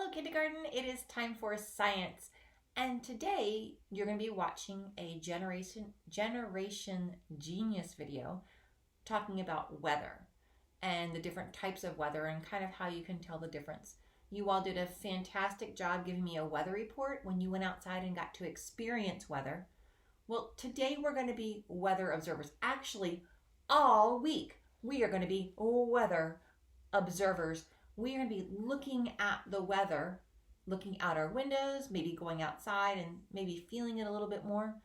Hello, kindergarten. It is time for science. And today you're going to be watching a Generation Genius video talking about weather and the different types of weather and kind of how you can tell the difference. You all did a fantastic job giving me a weather report when you went outside and got to experience weather. Well, today we're going to be weather observers. Actually, all week we are going to be weather observers. We are going to be looking at the weather, looking out our windows, maybe going outside and maybe feeling it a little bit more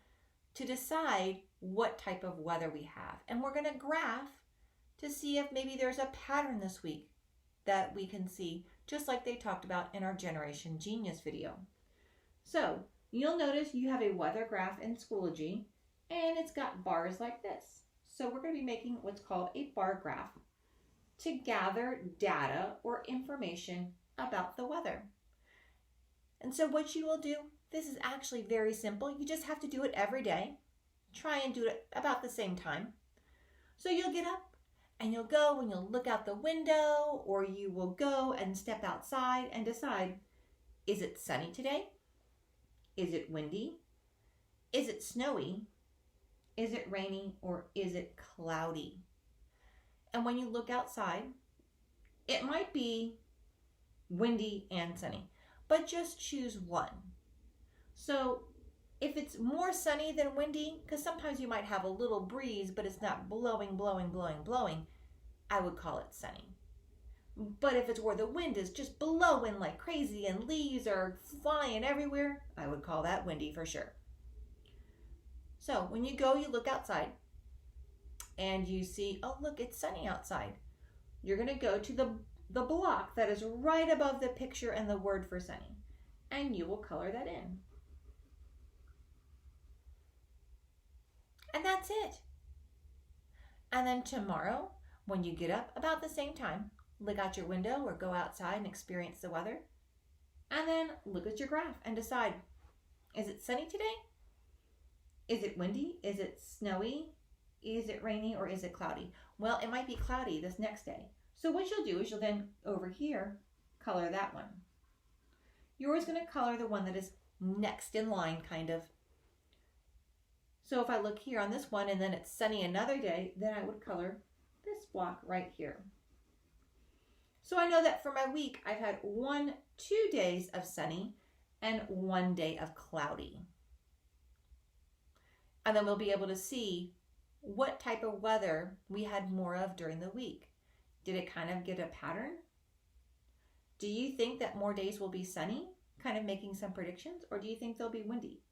to decide what type of weather we have. And we're going to graph to see if maybe there's a pattern this week that we can see, just like they talked about in our Generation Genius video. So you'll notice you have a weather graph in Schoology, and it's got bars like this. So we're going to be making what's called a bar graph to gather data or information about the weather. And so what you will do, this is actually very simple. You just have to do it every day. Try and do it about the same time. So you'll get up and you'll go and you'll look out the window, or you will go and step outside and decide, is it sunny today? Is it windy? Is it snowy? Is it rainy, or is it cloudy? And when you look outside, it might be windy and sunny, but just choose one. So if it's more sunny than windy, because sometimes you might have a little breeze, but it's not blowing, I would call it sunny. But if it's where the wind is just blowing like crazy and leaves are flying everywhere, I would call that windy for sure. So when you go, you look outside and you see, oh, look, it's sunny outside. You're going to go to the block that is right above the picture and the word for sunny, and you will color that in. And that's it. And then tomorrow, when you get up about the same time, look out your window or go outside and experience the weather, and then look at your graph and decide, is it sunny today? Is it windy? Is it snowy? Is it rainy, or is it cloudy? Well, it might be cloudy this next day. So what you'll do is you'll then, over here, color that one. You're always going to color the one that is next in line, kind of. So if I look here on this one and then it's sunny another day, then I would color this block right here. So I know that for my week, I've had 2 days of sunny and 1 day of cloudy. And then we'll be able to see what type of weather we had more of during the week. Did it kind of get a pattern? Do you think that more days will be sunny, kind of making some predictions, or do you think they'll be windy?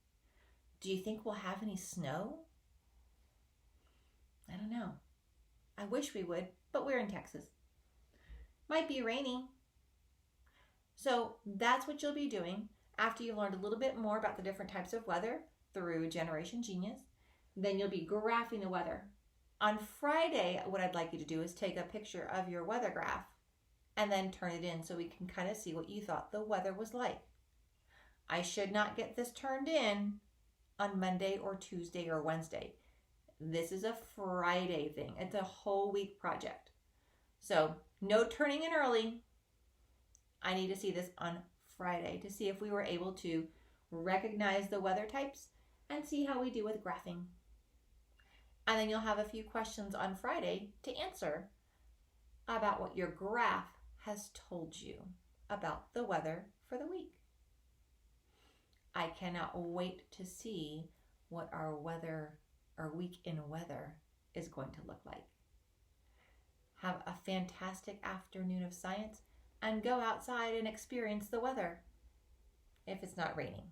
Do you think we'll have any snow? I don't know. I wish we would, but we're in Texas. Might be rainy. So that's what you'll be doing after you learned a little bit more about the different types of weather through Generation Genius. Then you'll be graphing the weather. On Friday, what I'd like you to do is take a picture of your weather graph and then turn it in so we can kind of see what you thought the weather was like. I should not get this turned in on Monday or Tuesday or Wednesday. This is a Friday thing. It's a whole week project. So no turning in early. I need to see this on Friday to see if we were able to recognize the weather types and see how we do with graphing. And then you'll have a few questions on Friday to answer about what your graph has told you about the weather for the week. I cannot wait to see what our week in weather is going to look like. Have a fantastic afternoon of science and go outside and experience the weather if it's not raining.